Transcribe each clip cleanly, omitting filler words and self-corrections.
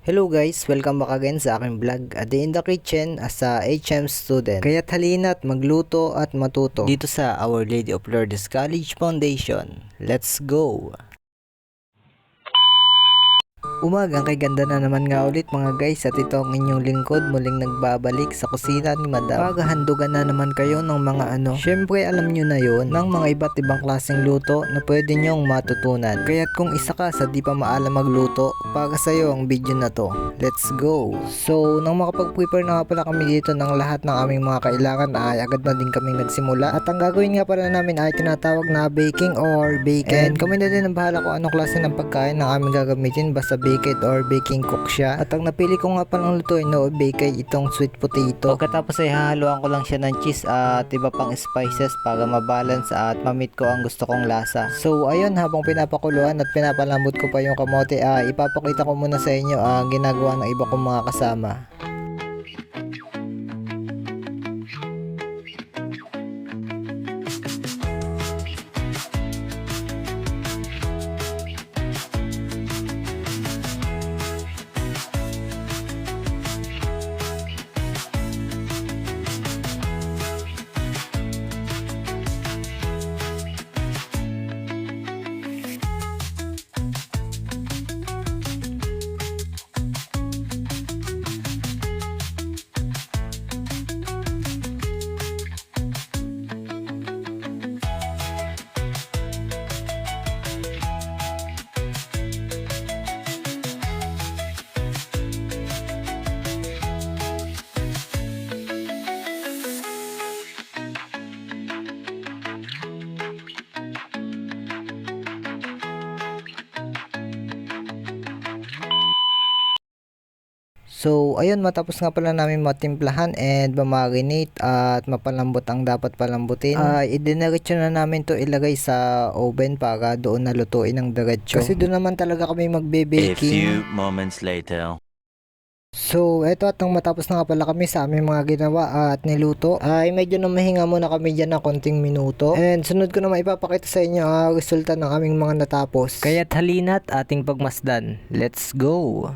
Hello guys, welcome back again sa aking vlog. A Day in the Kitchen as a HM student. Kaya't halina't magluto at matuto dito sa Our Lady of Lourdes College Foundation. Let's go! Umagang kay ganda na naman nga ulit mga guys, at ito ang inyong lingkod muling nagbabalik sa kusina ni Madam. Paghahandugan na naman kayo ng mga syempre alam nyo na yon, ng mga iba't ibang klaseng luto na pwede nyong matutunan. Kaya't kung isa ka sa di pa maalam magluto, para sa'yo ang video na to. Let's go! So nang makapag-prepare na nga pala kami dito ng lahat ng aming mga kailangan, ay agad na din kaming nagsimula. At ang gagawin nga pala namin ay tinatawag na baking or bacon. And kami na din ang bahala kung anong klase ng pagkain na aming gagamitin, basta baked or baking cook siya. At ang napili ko nga palang lutuin no baked itong sweet potato. Pagkatapos ay hahaluan ko lang siya ng cheese at iba pang spices para mabalance at mamit ko ang gusto kong lasa. So ayun, habang pinapakuluan at pinapalambot ko pa yung kamote, ipapakita ko muna sa inyo ang ginagawa ng iba kong mga kasama. So ayun, matapos nga pala namin matimplahan and mamarinate at mapalambot ang dapat palambutin, idiniretso na namin to ilagay sa oven para doon nalutuin ng diretso. Kasi doon naman talaga kami magbe-baking. A few moments later. So eto, at nang matapos na nga pala kami sa aming mga ginawa at niluto, ay medyo namahinga muna kami dyan ng konting minuto. And sunod ko na maipapakita sa inyo ang resulta ng aming mga natapos. Kaya't halina't ating pagmasdan. Let's go!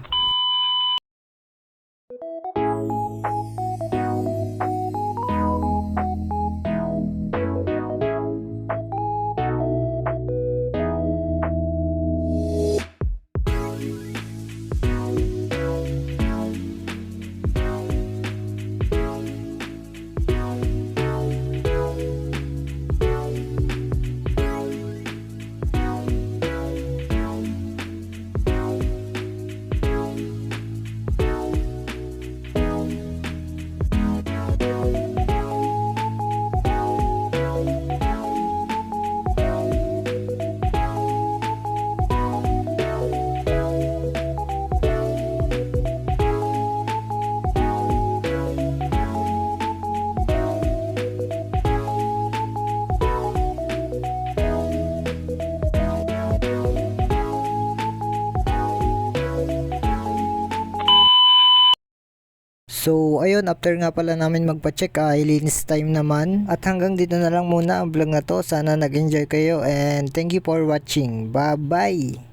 So ayun, after nga pala namin magpa-check, linis time naman. At hanggang dito na lang muna ang vlog na to. Sana nag-enjoy kayo and thank you for watching. Bye bye!